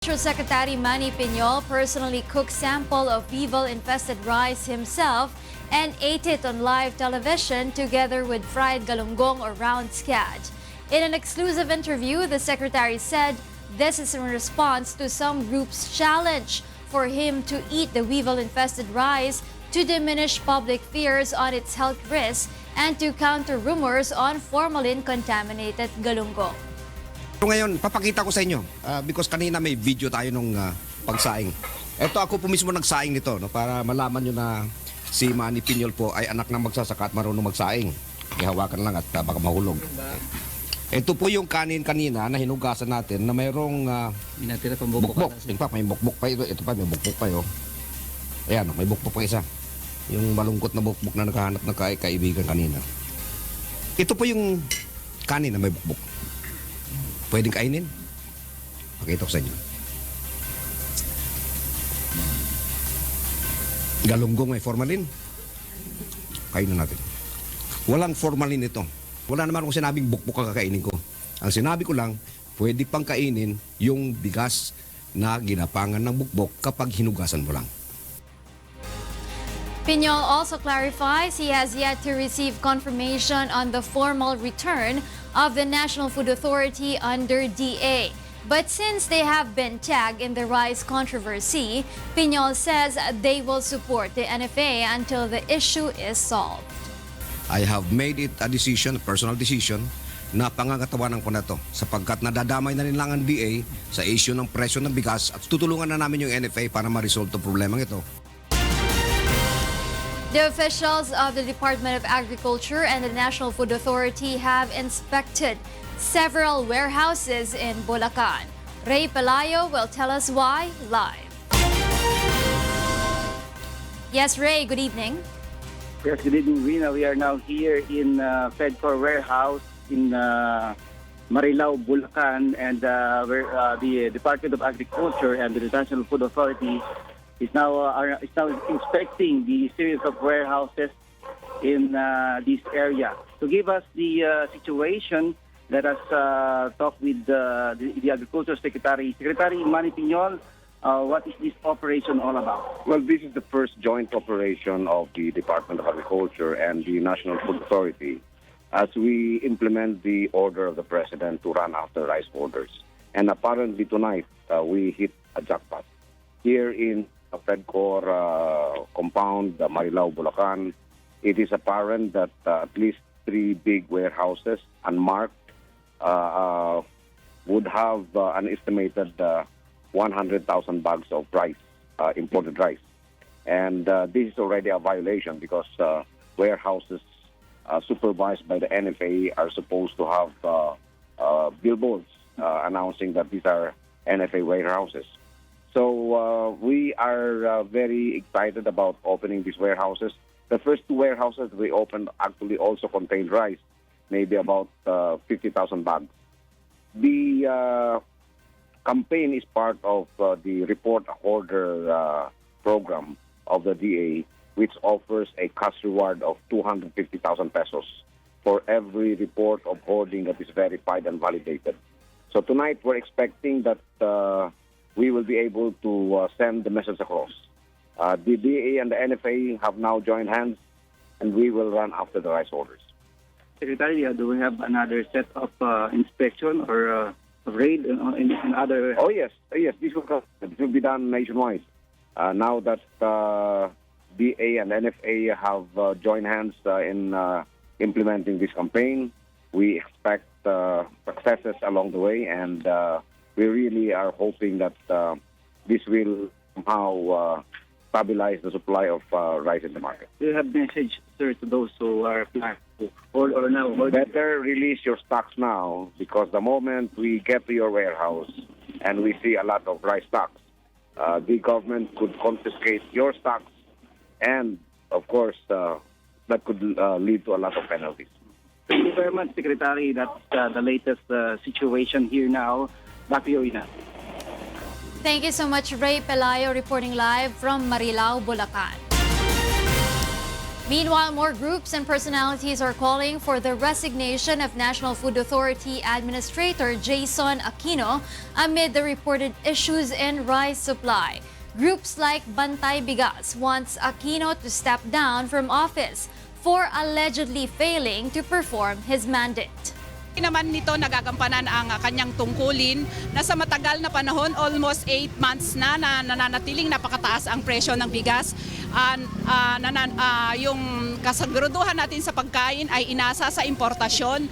Secretary Manny Piñol personally cooked sample of weevil-infested rice himself and ate it on live television together with fried galunggong or round scad. In an exclusive interview, the secretary said this is in response to some groups' challenge for him to eat the weevil-infested rice to diminish public fears on its health risks and to counter rumors on formalin-contaminated galunggong. So ngayon, papakita ko sa inyo because kanina may video tayo nung pagsaing. Ito ako po mismo nagsaing nito, no, para malaman nyo na si Manny Piñol po ay anak ng magsasaka at marunong magsaing. Ihawakan lang at baka mahulog. Ito po yung kanin kanina na hinugasan natin na mayroong Natira pang bukbok. In fact, may bukbok pa ito. Ito pa, may bukbok pa yun. Ayan, may bukbok pa isa. Yung malungkot na bukbok na nakahanap ng kaibigan kanina. Ito po yung kanin na may bukbok. Pwedeng kainin. Pakita ko sa inyo. Galunggong may formalin. Kainin natin. Walang formalin ito. Wala naman akong sinabing bukbok ang kakainin ko. Ang sinabi ko lang, pwede pang kainin yung bigas na ginapangan ng bukbok kapag hinugasan mo lang. Piñol also clarifies he has yet to receive confirmation on the formal return of the National Food Authority under DA. But since they have been tagged in the rice controversy, Piñol says they will support the NFA until the issue is solved. I have made it a decision, a personal decision, na pangangatawanan ko na to sapagkat nadadamay na rin lang ang DA sa issue ng presyo ng bigas at tutulungan na namin yung NFA para ma-resolve itong problemang ito. The officials of the Department of Agriculture and the National Food Authority have inspected several warehouses in Bulacan. Ray Pelayo will tell us why live. Yes, Ray, good evening. Yes, good evening, Rina. We are now here in Fedcor warehouse in Marilao, Bulacan, and where the Department of Agriculture and the National Food Authority is now inspecting the series of warehouses in this area. To give us the situation, let us talk with the Agriculture Secretary. Secretary Manny Piñol, what is this operation all about? Well, this is the first joint operation of the Department of Agriculture and the National Food Authority as we implement the order of the President to run after rice orders. And apparently tonight, we hit a jackpot. Here in a Fedcor compound, Marilao, Bulacan, it is apparent that at least 3 big warehouses, unmarked, would have an estimated 100,000 bags of rice, imported rice. And this is already a violation because warehouses supervised by the NFA are supposed to have billboards announcing that these are NFA warehouses. So we are very excited about opening these warehouses. The first 2 warehouses we opened actually also contained rice, maybe about 50,000 bags. The campaign is part of the report order program of the DA, which offers a cash reward of 250,000 pesos for every report of hoarding that is verified and validated. So tonight we're expecting that we will be able to send the message across. The DA and the NFA have now joined hands, and we will run after the rice orders. Secretary, do we have another set of inspection or raid in other? Oh yes, this will be done nationwide. Now that DA and NFA have joined hands in implementing this campaign, we expect successes along the way, and we really are hoping that this will somehow stabilize the supply of rice in the market. Do you have message, sir, to those who are planning to hold or now? Better release your stocks now, because the moment we get to your warehouse and we see a lot of rice stocks, the government could confiscate your stocks, and of course that could lead to a lot of penalties. Thank you very much, Secretary. That's the latest situation here now. Back to you, Ina. Thank you so much, Ray Pelayo, reporting live from Marilao, Bulacan. Meanwhile, more groups and personalities are calling for the resignation of National Food Authority Administrator Jason Aquino amid the reported issues in rice supply. Groups like Bantay Bigas wants Aquino to step down from office for allegedly failing to perform his mandate. Naman nito nagagampanan ang kanyang tungkulin na sa matagal na panahon, almost 8 months na nananatiling napakataas ang presyo ng bigas. Yung kasaguruduhan natin sa pagkain ay inasa sa importasyon.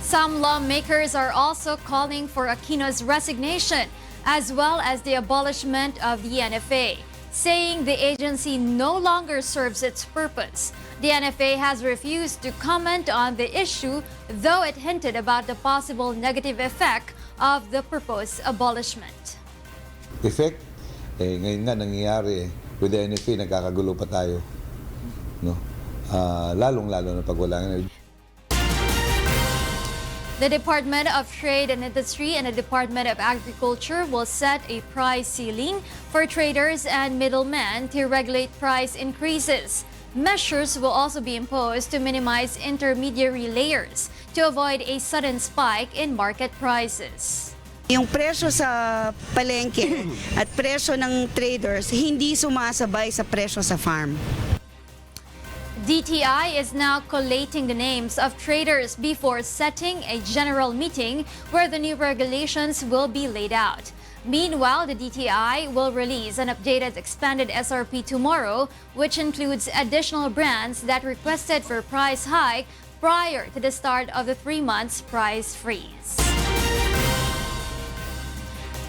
Some lawmakers are also calling for Aquino's resignation as well as the abolishment of the NFA, saying the agency no longer serves its purpose. The NFA has refused to comment on the issue, though it hinted about the possible negative effect of the proposed abolishment. Effect? Ngayon nga nangyayari with the NFA, nagkakagulo pa tayo. No? Lalong-lalo na pag wala nga. The Department of Trade and Industry and the Department of Agriculture will set a price ceiling for traders and middlemen to regulate price increases. Measures will also be imposed to minimize intermediary layers to avoid a sudden spike in market prices. Yung presyo sa palengke at presyo ng traders hindi sumasabay sa presyo sa farm. DTI is now collating the names of traders before setting a general meeting where the new regulations will be laid out. Meanwhile, the DTI will release an updated expanded SRP tomorrow, which includes additional brands that requested for price hike prior to the start of the 3 months price freeze.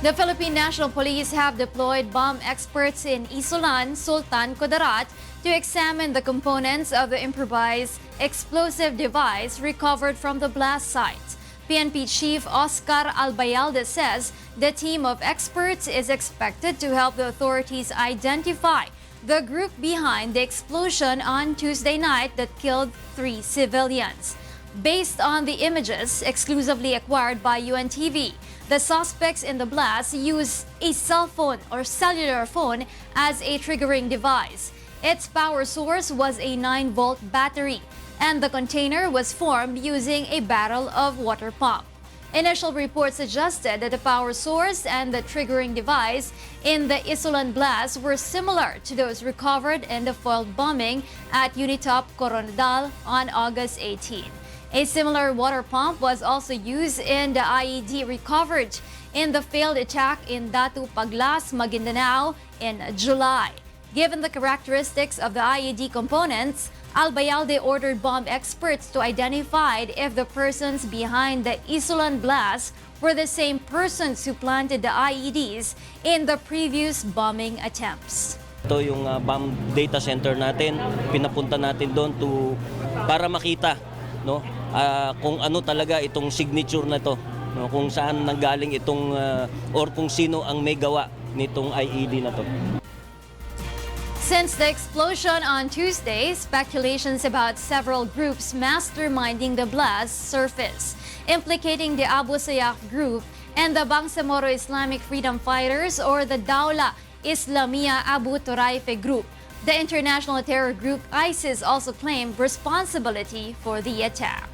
The Philippine National Police have deployed bomb experts in Isulan, Sultan Kudarat to examine the components of the improvised explosive device recovered from the blast site. PNP Chief Oscar Albayalde says the team of experts is expected to help the authorities identify the group behind the explosion on Tuesday night that killed 3 civilians. Based on the images exclusively acquired by UNTV, the suspects in the blast used a cell phone or cellular phone as a triggering device. Its power source was a 9-volt battery, and the container was formed using a barrel of water pump. Initial reports suggested that the power source and the triggering device in the Isulan blast were similar to those recovered in the foiled bombing at Unitop Coronadal on August 18. A similar water pump was also used in the IED recovered in the failed attack in Datu Paglas, Maguindanao in July. Given the characteristics of the IED components, Albayalde ordered bomb experts to identify if the persons behind the Isulan blast were the same persons who planted the IEDs in the previous bombing attempts. Ito yung bomb data center natin, pinapunta natin doon para makita no, kung ano talaga itong signature na to, no, kung saan nanggaling itong or kung sino ang may gawa nitong IED na to. Since the explosion on Tuesday, speculations about several groups masterminding the blast surfaced, implicating the Abu Sayyaf group and the Bangsamoro Islamic Freedom Fighters or the Dawla Islamiyah Abu Turaife group. The international terror group ISIS also claimed responsibility for the attack.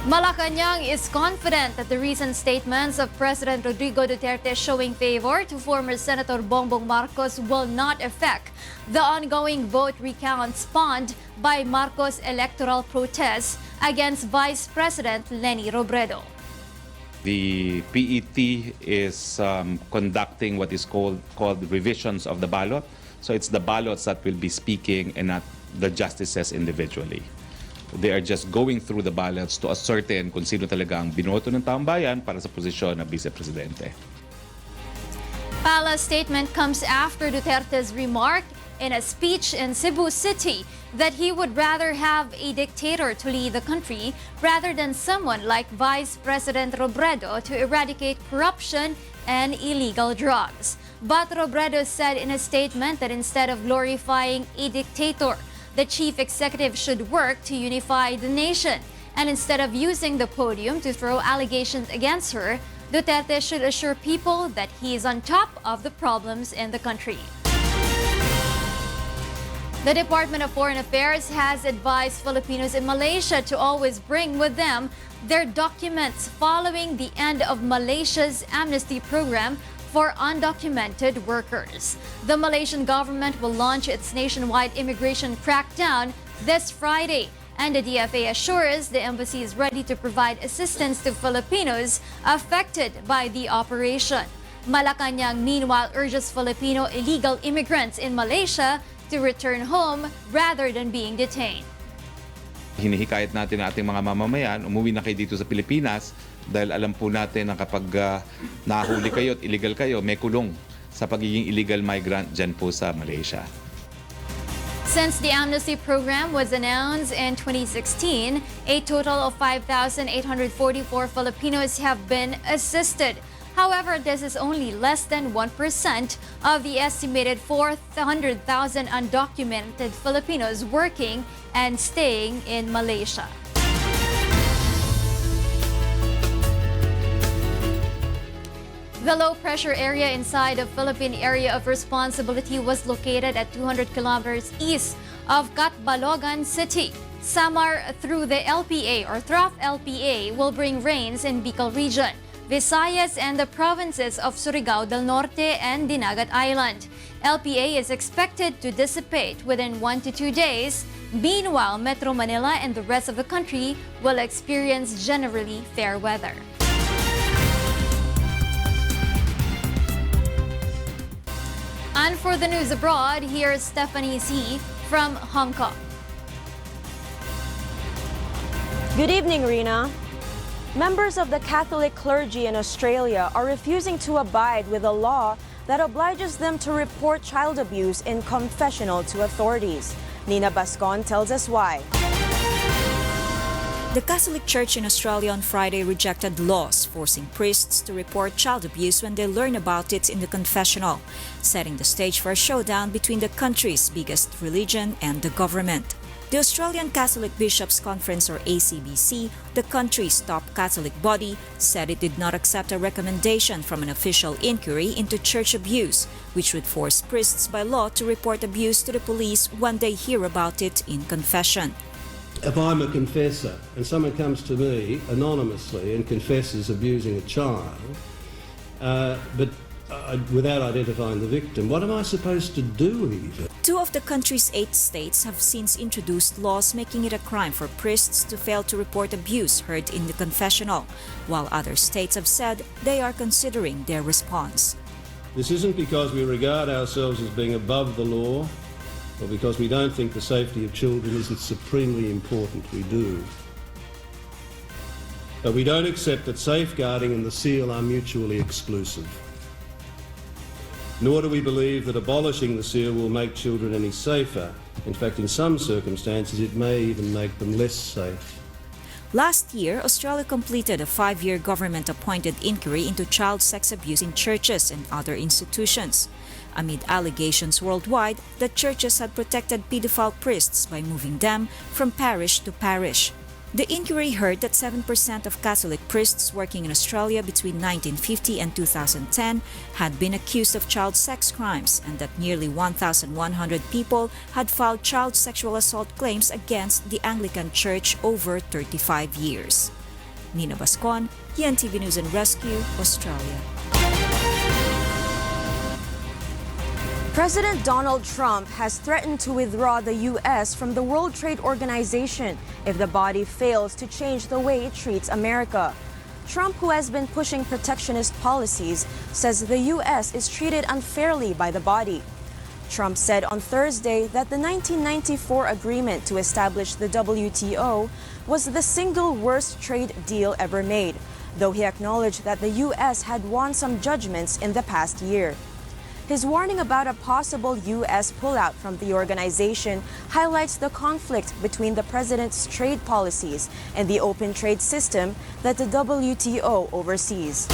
Malacanang is confident that the recent statements of President Rodrigo Duterte showing favor to former Senator Bongbong Marcos will not affect the ongoing vote recount spawned by Marcos' electoral protests against Vice President Leni Robredo. The PET is conducting what is called revisions of the ballot. So it's the ballots that will be speaking and not the justices individually. They are just going through the ballots to ascertain kung sino talaga ang binoto ng taong bayan para sa posisyon ng Vice-Presidente. Pala's statement comes after Duterte's remark in a speech in Cebu City that he would rather have a dictator to lead the country rather than someone like Vice President Robredo to eradicate corruption and illegal drugs. But Robredo said in a statement that instead of glorifying a dictator, the chief executive should work to unify the nation. And instead of using the podium to throw allegations against her, Duterte should assure people that he is on top of the problems in the country. The Department of Foreign Affairs has advised Filipinos in Malaysia to always bring with them their documents following the end of Malaysia's amnesty program for undocumented workers. The Malaysian government will launch its nationwide immigration crackdown this Friday, and the DFA assures the embassy is ready to provide assistance to Filipinos affected by the operation. Malacanang meanwhile urges Filipino illegal immigrants in Malaysia to return home rather than being detained. Hinihikayat natin ang ating mga mamamayan, umuwi na kayo dito sa Pilipinas dahil alam po natin na kapag nahuli kayo at illegal kayo, may kulong sa pagiging illegal migrant dyan po sa Malaysia. Since the amnesty program was announced in 2016, a total of 5,844 Filipinos have been assisted. However, this is only less than 1% of the estimated 400,000 undocumented Filipinos working and staying in Malaysia. The low-pressure area inside the Philippine Area of Responsibility was located at 200 kilometers east of Catbalogan City. Samar through the LPA or Trough LPA will bring rains in Bicol region, Visayas, and the provinces of Surigao del Norte and Dinagat Island. LPA is expected to dissipate within 1 to 2 days. Meanwhile, Metro Manila and the rest of the country will experience generally fair weather. And for the news abroad, here's Stephanie Z from Hong Kong. Good evening, Rina. Members of the Catholic clergy in Australia are refusing to abide with a law that obliges them to report child abuse in confessional to authorities. Nina Bascon tells us why. The Catholic Church in Australia on Friday rejected laws forcing priests to report child abuse when they learn about it in the confessional, setting the stage for a showdown between the country's biggest religion and the government. The Australian Catholic Bishops' Conference, or ACBC, the country's top Catholic body, said it did not accept a recommendation from an official inquiry into church abuse, which would force priests by law to report abuse to the police when they hear about it in confession. If I'm a confessor and someone comes to me anonymously and confesses abusing a child, but without identifying the victim, what am I supposed to do even? 2 of the country's 8 states have since introduced laws making it a crime for priests to fail to report abuse heard in the confessional, while other states have said they are considering their response. This isn't because we regard ourselves as being above the law, or because we don't think the safety of children isn't supremely important. We do. But we don't accept that safeguarding and the seal are mutually exclusive. Nor do we believe that abolishing the seal will make children any safer. In fact, in some circumstances, it may even make them less safe. Last year, Australia completed a 5-year government-appointed inquiry into child sex abuse in churches and other institutions, amid allegations worldwide that churches had protected pedophile priests by moving them from parish to parish. The inquiry heard that 7% of Catholic priests working in Australia between 1950 and 2010 had been accused of child sex crimes, and that nearly 1,100 people had filed child sexual assault claims against the Anglican Church over 35 years. Nina Bascon, UNTV News and Rescue, Australia. President Donald Trump has threatened to withdraw the U.S. from the World Trade Organization if the body fails to change the way it treats America. Trump, who has been pushing protectionist policies, says the U.S. is treated unfairly by the body. Trump said on Thursday that the 1994 agreement to establish the WTO was the single worst trade deal ever made, though he acknowledged that the U.S. had won some judgments in the past year. His warning about a possible U.S. pullout from the organization highlights the conflict between the president's trade policies and the open trade system that the WTO oversees.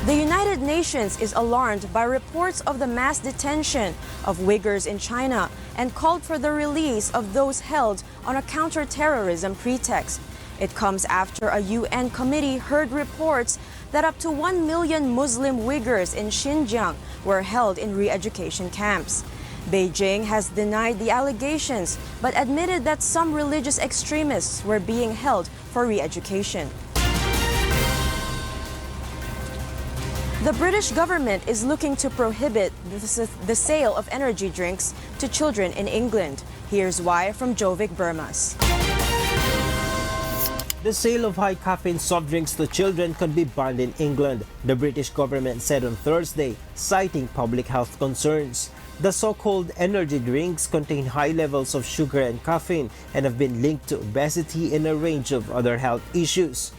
The United Nations is alarmed by reports of the mass detention of Uyghurs in China and called for the release of those held on a counter-terrorism pretext. It comes after a UN committee heard reports that up to 1 million Muslim Uyghurs in Xinjiang were held in re-education camps. Beijing has denied the allegations but admitted that some religious extremists were being held for re-education. The British government is looking to prohibit the sale of energy drinks to children in England. Here's why from Jovic Burmas. The sale of high caffeine soft drinks to children could be banned in England, the British government said on Thursday, citing public health concerns. The so-called energy drinks contain high levels of sugar and caffeine and have been linked to obesity and a range of other health issues.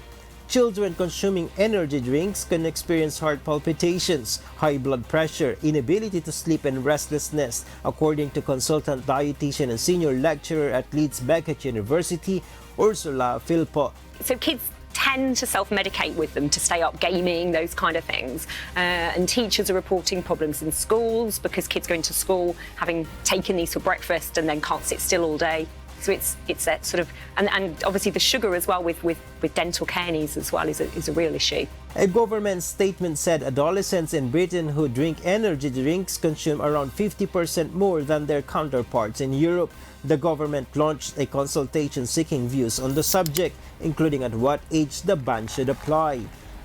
Children consuming energy drinks can experience heart palpitations, high blood pressure, inability to sleep and restlessness, according to consultant dietitian and senior lecturer at Leeds Beckett University, Ursula Philpott. So kids tend to self-medicate with them to stay up gaming, those kind of things. And teachers are reporting problems in schools because kids go into school having taken these for breakfast and then can't sit still all day. So it's that sort of, and obviously the sugar as well with dental care needs as well is a real issue. A government statement said adolescents in Britain who drink energy drinks consume around 50% more than their counterparts in Europe. The government launched a consultation seeking views on the subject, including at what age the ban should apply.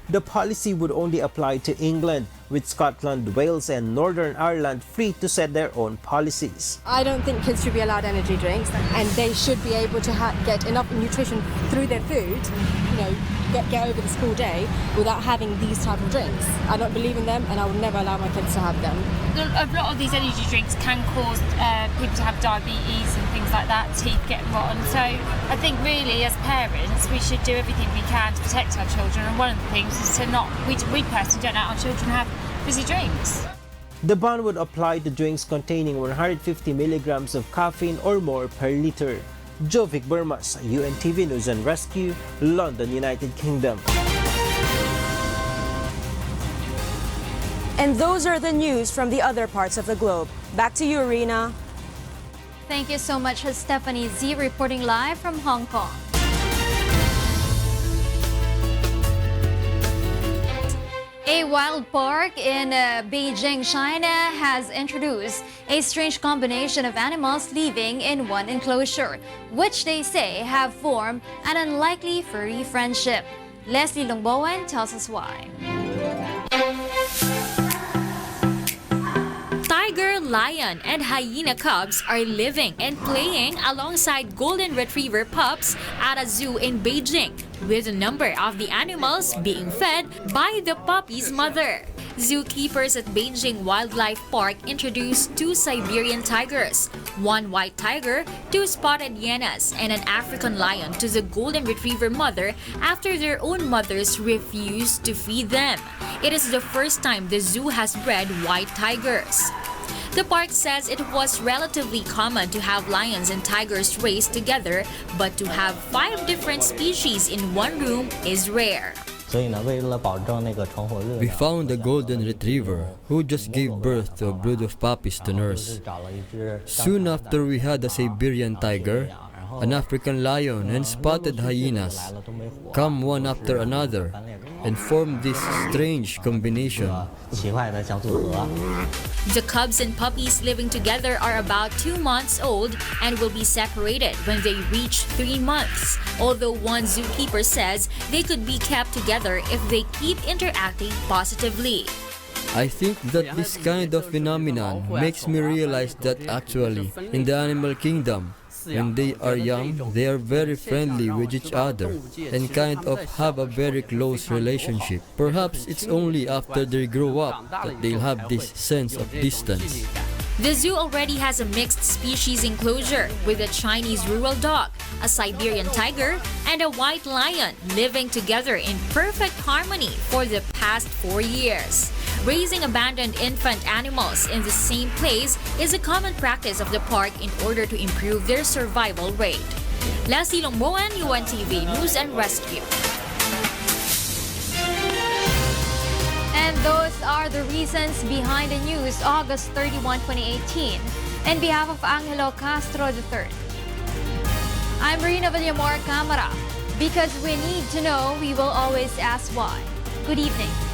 The policy would only apply to England, with Scotland, Wales and Northern Ireland free to set their own policies. I don't think kids should be allowed energy drinks, and they should be able to get enough nutrition through their food, get over the school day without having these type of drinks. I don't believe in them and I would never allow my kids to have them. A lot of these energy drinks can cause people to have diabetes and things like that, teeth getting rotten. So I think really as parents we should do everything we can to protect our children, and one of the things is to not, we personally don't let our children have fizzy drinks. The ban would apply to drinks containing 150 milligrams of caffeine or more per liter. Jovic Burmas, UNTV News and Rescue, London, United Kingdom. And those are the news from the other parts of the globe. Back to you, Rina. Thank you so much, Stephanie Z, reporting live from Hong Kong. A wild park in Beijing, China has introduced a strange combination of animals living in one enclosure, which they say have formed an unlikely furry friendship. Leslie Longbowen tells us why. Tiger, lion, and hyena cubs are living and playing alongside golden retriever pups at a zoo in Beijing, with a number of the animals being fed by the puppy's mother. Zookeepers at Beijing Wildlife Park introduced 2 Siberian tigers, 1 white tiger, 2 spotted hyenas, and an African lion to the golden retriever mother after their own mothers refused to feed them. It is the first time the zoo has bred white tigers. The park says it was relatively common to have lions and tigers raised together, but to have 5 different species in one room is rare. We found a golden retriever who just gave birth to a brood of puppies to nurse. Soon after, we had a Siberian tiger, an African lion, and spotted hyenas come one after another and form this strange combination. The cubs and puppies living together are about 2 months old and will be separated when they reach 3 months, although one zookeeper says they could be kept together if they keep interacting positively. I think that this kind of phenomenon makes me realize that actually, in the animal kingdom, when they are young, they are very friendly with each other and kind of have a very close relationship. Perhaps it's only after they grow up that they'll have this sense of distance. The zoo already has a mixed species enclosure with a Chinese rural dog, a Siberian tiger, and a white lion living together in perfect harmony for the past 4 years. Raising abandoned infant animals in the same place is a common practice of the park in order to improve their survival rate. Leslie Longbowen, UNTV News and Rescue. And those are the reasons behind the news, August 31, 2018. On behalf of Angelo Castro III, I'm Rina Villamor Camara. Because we need to know, we will always ask why. Good evening.